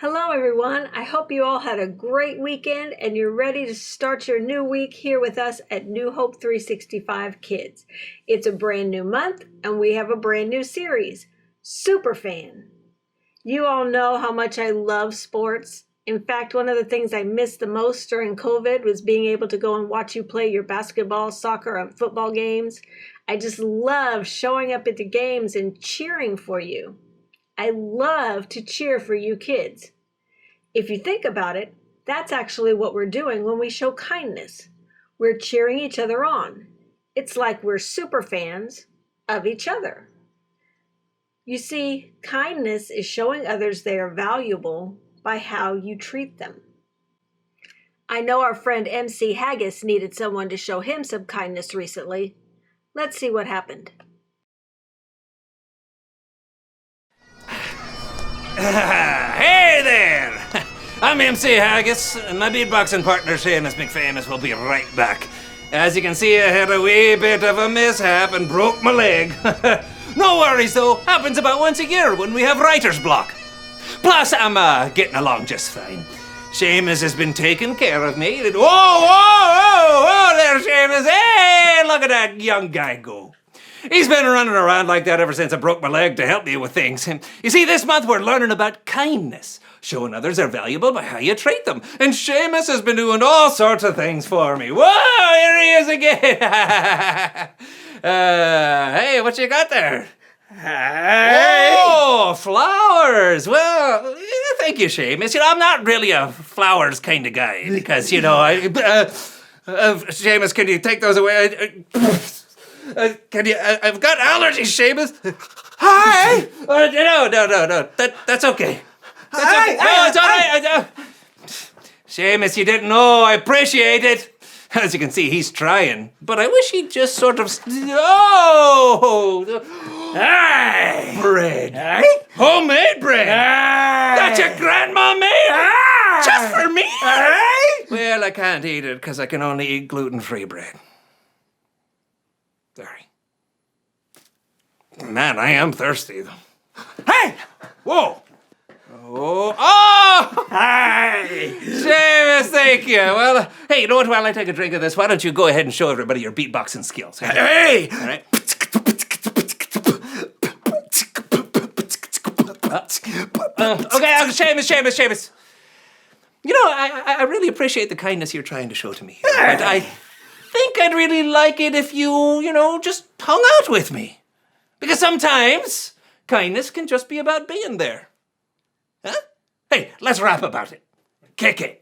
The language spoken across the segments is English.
Hello, everyone. I hope you all had a great weekend and you're ready to start your new week here with us at New Hope 365 Kids. It's a brand new month and we have a brand new series, Superfan. You all know how much I love sports. In fact, one of the things I missed the most during COVID was being able to go and watch you play your basketball, soccer, and football games. I just love showing up at the games and cheering for you. I love to cheer for you kids. If you think about it, that's actually what we're doing when we show kindness. We're cheering each other on. It's like we're super fans of each other. You see, kindness is showing others they are valuable by how you treat them. I know our friend MC Haggis needed someone to show him some kindness recently. Let's see what happened. Hey there! I'm MC Haggis, and my beatboxing partner Seamus McFamous will be right back. As you can see, I had a wee bit of a mishap and broke my leg. No worries though, happens about once a year when we have writer's block. Plus, I'm getting along just fine. Seamus has been taking care of me. Whoa, there, Seamus. Hey, look at that young guy go. He's been running around like that ever since I broke my leg to help me with things. You see, this month we're learning about kindness, showing others are valuable by how you treat them. And Seamus has been doing all sorts of things for me. Whoa, here he is again. Hey, what you got there? Hey. Oh, flowers. Well, thank you, Seamus. I'm not really a flowers kind of guy because, Seamus, can you take those away? Can you? I've got allergies, Seamus. Hi. No. That's okay. That's okay. No, it's all right. Seamus, you didn't know. I appreciate it. As you can see, he's trying, but I wish he'd just sort of. Hey, bread. Hey? Homemade bread. That your grandma made? Just for me? Well, I can't eat it because I can only eat gluten-free bread. Sorry. Man, I am thirsty, though. Hey! Whoa! Oh! Hey! Seamus, thank you. Well, hey, you know what? While I take a drink of this, why don't you go ahead and show everybody your beatboxing skills? Hey! All right. Okay, Seamus. You know, I really appreciate the kindness you're trying to show to me. But I think I'd really like it if you, just hung out with me. Because sometimes kindness can just be about being there. Huh? Hey, let's rap about it. KK.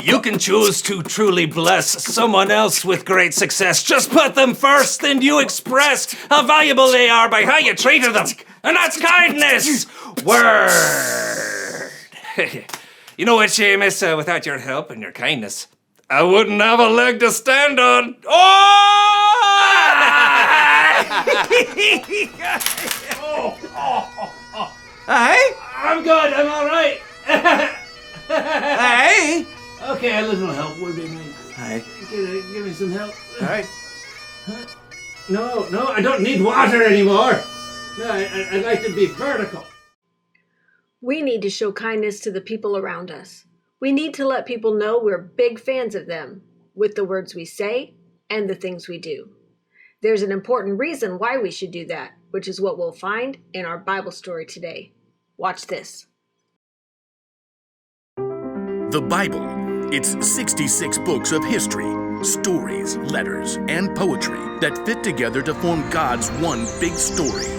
You can choose to truly bless someone else with great success. Just put them first, then you express how valuable they are by how you treated them. And that's kindness. Word. You know what, Seamus? Without your help and your kindness, I wouldn't have a leg to stand on. Hey? I'm good. I'm all right. Hey? Okay, a little help would be nice. Hey. Give me some help. All right. No, I don't need water anymore. No, I'd like to be vertical. We need to show kindness to the people around us. We need to let people know we're big fans of them with the words we say and the things we do. There's an important reason why we should do that, which is what we'll find in our Bible story today. Watch this. The Bible. It's 66 books of history, stories, letters, and poetry that fit together to form God's one big story.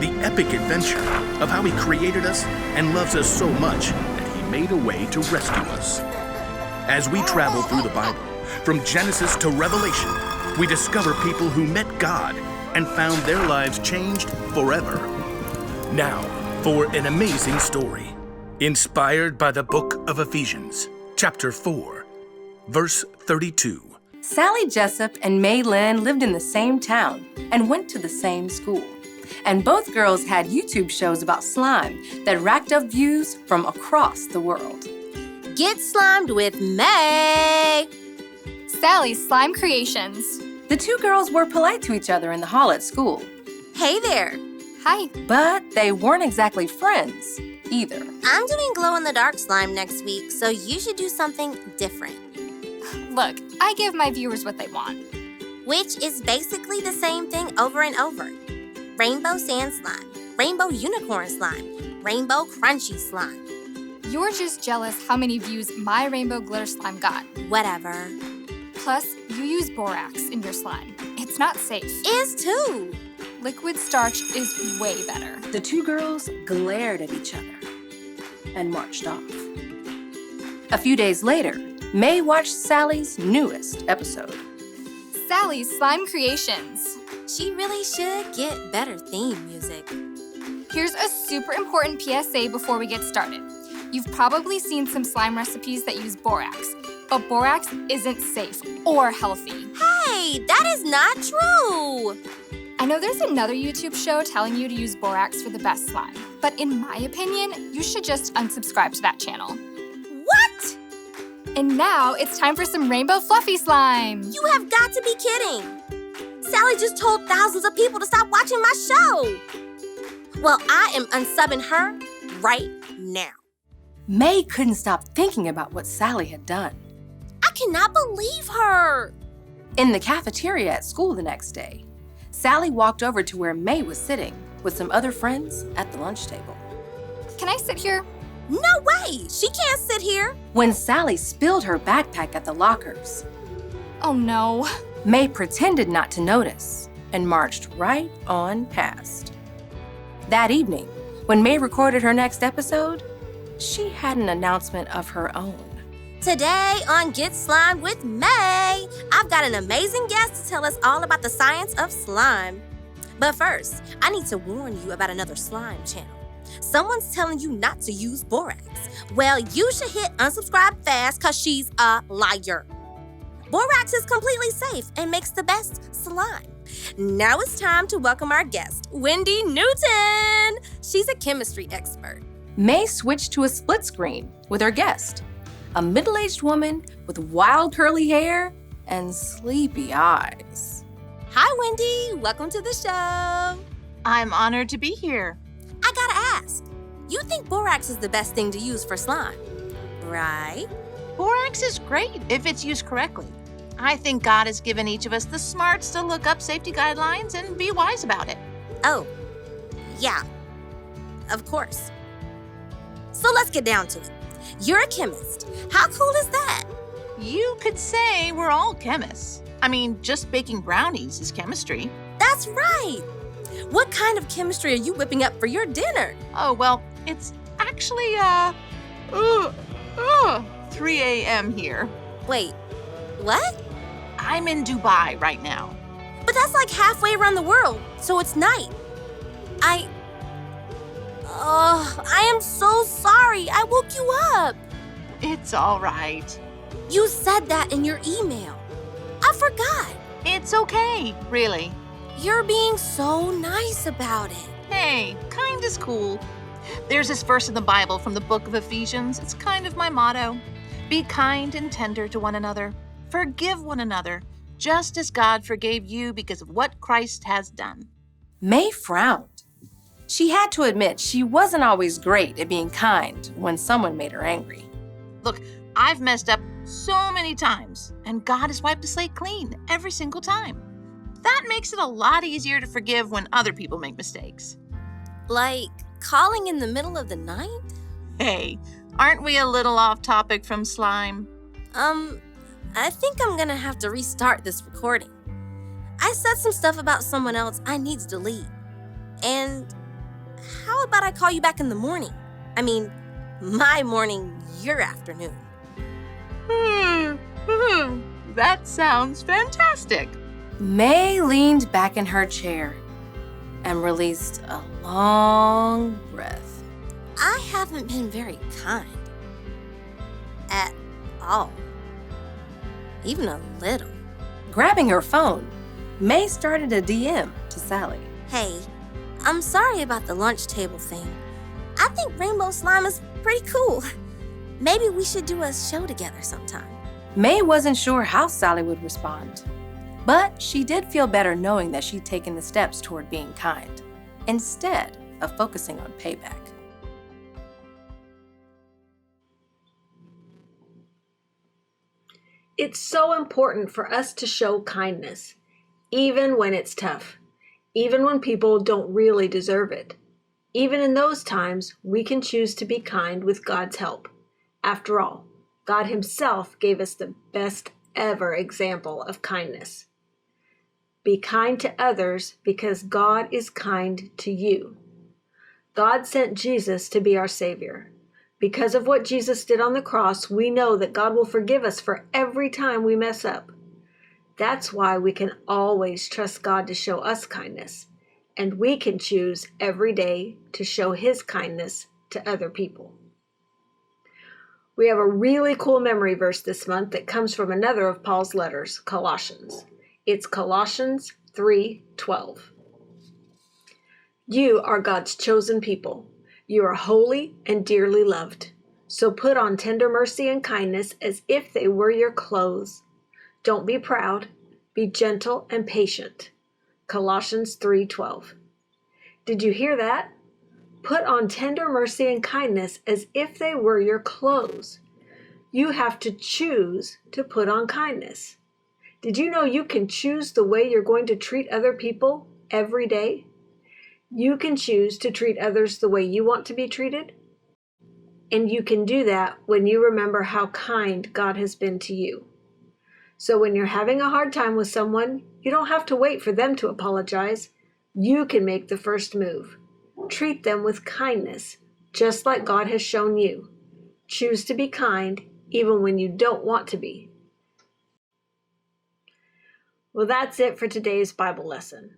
The epic adventure of how He created us and loves us so much that He made a way to rescue us. As we travel through the Bible, from Genesis to Revelation, we discover people who met God and found their lives changed forever. Now, for an amazing story, inspired by the book of Ephesians, chapter 4, verse 32. Sally Jessup and May Lynn lived in the same town and went to the same school. And both girls had YouTube shows about slime that racked up views from across the world. Get slimed with May! Sally's Slime Creations. The two girls were polite to each other in the hall at school. Hey there! Hi. But they weren't exactly friends either. I'm doing glow-in-the-dark slime next week, so you should do something different. Look, I give my viewers what they want. Which is basically the same thing over and over. Rainbow sand slime, rainbow unicorn slime, rainbow crunchy slime. You're just jealous how many views my rainbow glitter slime got. Whatever. Plus, you use borax in your slime. It's not safe. Is too. Liquid starch is way better. The two girls glared at each other and marched off. A few days later, May watched Sally's newest episode. Sally's Slime Creations. She really should get better theme music. Here's a super important PSA before we get started. You've probably seen some slime recipes that use borax, but borax isn't safe or healthy. Hey, that is not true. I know there's another YouTube show telling you to use borax for the best slime, but in my opinion, you should just unsubscribe to that channel. What? And now it's time for some rainbow fluffy slime. You have got to be kidding. Sally just told thousands of people to stop watching my show. Well, I am unsubbing her right now. May couldn't stop thinking about what Sally had done. I cannot believe her. In the cafeteria at school the next day, Sally walked over to where May was sitting with some other friends at the lunch table. Can I sit here? No way. She can't sit here. When Sally spilled her backpack at the lockers, Oh no. May pretended not to notice and marched right on past. That evening, when May recorded her next episode, she had an announcement of her own. Today on Get Slimed with May, I've got an amazing guest to tell us all about the science of slime. But first, I need to warn you about another slime channel. Someone's telling you not to use borax. Well, you should hit unsubscribe fast because she's a liar. Borax is completely safe and makes the best slime. Now it's time to welcome our guest, Wendy Newton. She's a chemistry expert. May switched to a split screen with her guest, a middle-aged woman with wild curly hair and sleepy eyes. Hi, Wendy. Welcome to the show. I'm honored to be here. I gotta ask, you think borax is the best thing to use for slime, right? Borax is great if it's used correctly. I think God has given each of us the smarts to look up safety guidelines and be wise about it. Oh, yeah, of course. So let's get down to it. You're a chemist. How cool is that? You could say we're all chemists. I mean, just baking brownies is chemistry. That's right. What kind of chemistry are you whipping up for your dinner? Oh, well, it's actually, 3 a.m. here. Wait, what? I'm in Dubai right now. But that's like halfway around the world, so it's night. I am so sorry. I woke you up. It's all right. You said that in your email. I forgot. It's okay, really. You're being so nice about it. Hey, kind is cool. There's this verse in the Bible from the book of Ephesians. It's kind of my motto. Be kind and tender to one another. Forgive one another, just as God forgave you because of what Christ has done. May frowned. She had to admit she wasn't always great at being kind when someone made her angry. Look, I've messed up so many times, and God has wiped the slate clean every single time. That makes it a lot easier to forgive when other people make mistakes. Like calling in the middle of the night? Hey, aren't we a little off topic from slime? I think I'm gonna have to restart this recording. I said some stuff about someone else I need to delete. And how about I call you back in the morning? I mean, my morning, your afternoon. That sounds fantastic. May leaned back in her chair and released a long breath. I haven't been very kind. At all. Even a little. Grabbing her phone, May started a DM to Sally. Hey, I'm sorry about the lunch table thing. I think rainbow slime is pretty cool. Maybe we should do a show together sometime. May wasn't sure how Sally would respond, but she did feel better knowing that she'd taken the steps toward being kind. instead of focusing on payback. It's so important for us to show kindness, even when it's tough, even when people don't really deserve it. Even in those times, we can choose to be kind with God's help. After all, God Himself gave us the best ever example of kindness. Be kind to others because God is kind to you. God sent Jesus to be our Savior. Because of what Jesus did on the cross, we know that God will forgive us for every time we mess up. That's why we can always trust God to show us kindness, and we can choose every day to show His kindness to other people. We have a really cool memory verse this month that comes from another of Paul's letters, Colossians. It's Colossians 3:12. You are God's chosen people. You are holy and dearly loved. So put on tender mercy and kindness as if they were your clothes. Don't be proud. Be gentle and patient. Colossians 3:12. Did you hear that? Put on tender mercy and kindness as if they were your clothes. You have to choose to put on kindness. Did you know you can choose the way you're going to treat other people every day? You can choose to treat others the way you want to be treated. And you can do that when you remember how kind God has been to you. So when you're having a hard time with someone, you don't have to wait for them to apologize. You can make the first move. Treat them with kindness, just like God has shown you. Choose to be kind, even when you don't want to be. Well, that's it for today's Bible lesson.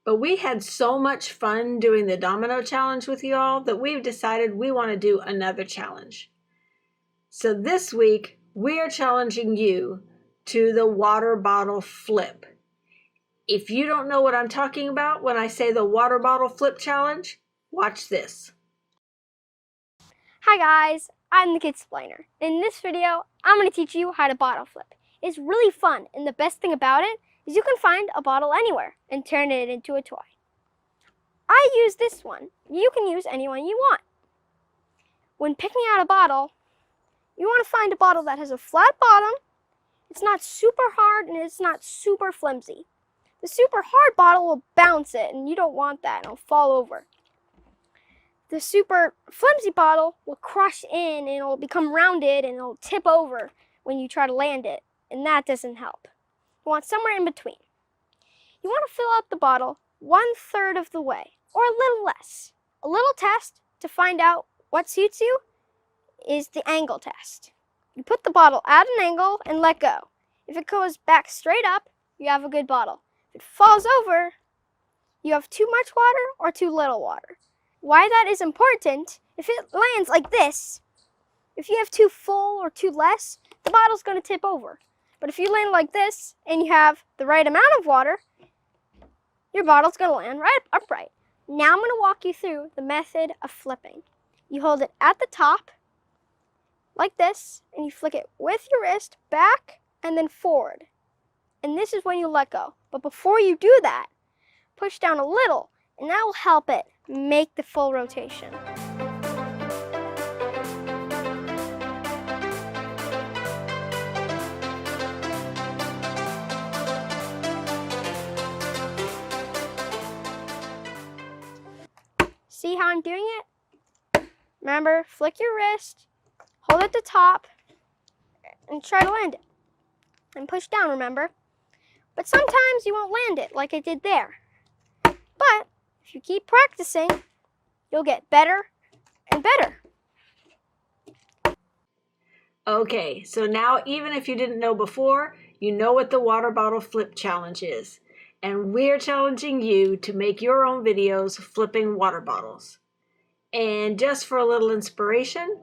But we had so much fun doing the domino challenge with you all that we've decided we want to do another challenge. So this week, we are challenging you to the water bottle flip. If you don't know what I'm talking about when I say the water bottle flip challenge, watch this. Hi guys, I'm the Kidsplainer. In this video, I'm going to teach you how to bottle flip. It's really fun, and the best thing about it is you can find a bottle anywhere and turn it into a toy. I use this one. You can use any one you want. When picking out a bottle, you want to find a bottle that has a flat bottom, it's not super hard, and it's not super flimsy. The super hard bottle will bounce it, and you don't want that, and it'll fall over. The super flimsy bottle will crush in, and it'll become rounded, and it'll tip over when you try to land it, and that doesn't help. You want somewhere in between. You want to fill out the bottle 1/3 of the way, or a little less. A little test to find out what suits you is the angle test. You put the bottle at an angle and let go. If it goes back straight up, you have a good bottle. If it falls over, you have too much water or too little water. Why that is important, if it lands like this, if you have too full or too less, the bottle's going to tip over. But if you land like this and you have the right amount of water, your bottle's going to land right upright. Now I'm going to walk you through the method of flipping. You hold it at the top, like this, and you flick it with your wrist back and then forward. And this is when you let go. But before you do that, push down a little, and that will help it make the full rotation. See how I'm doing it? Remember, flick your wrist, hold it at the top, and try to land it. And push down, remember? But sometimes you won't land it like I did there. But if you keep practicing, you'll get better and better. Okay, so now even if you didn't know before, you know what the water bottle flip challenge is. And we're challenging you to make your own videos flipping water bottles. And just for a little inspiration,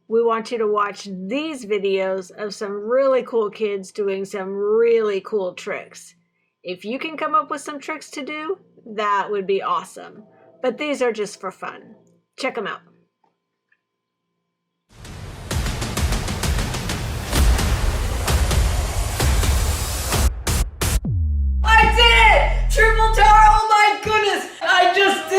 we want you to watch these videos of some really cool kids doing some really cool tricks. If you can come up with some tricks to do, that would be awesome. But these are just for fun. Check them out. I did it! Triple Tower, oh my goodness! I just did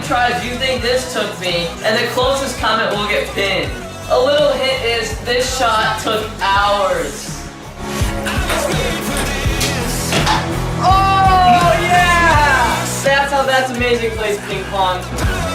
many tries do you think this took me? And the closest comment will get pinned. A little hint is this shot took hours. Oh yeah! That's how That's Amazing plays ping pong.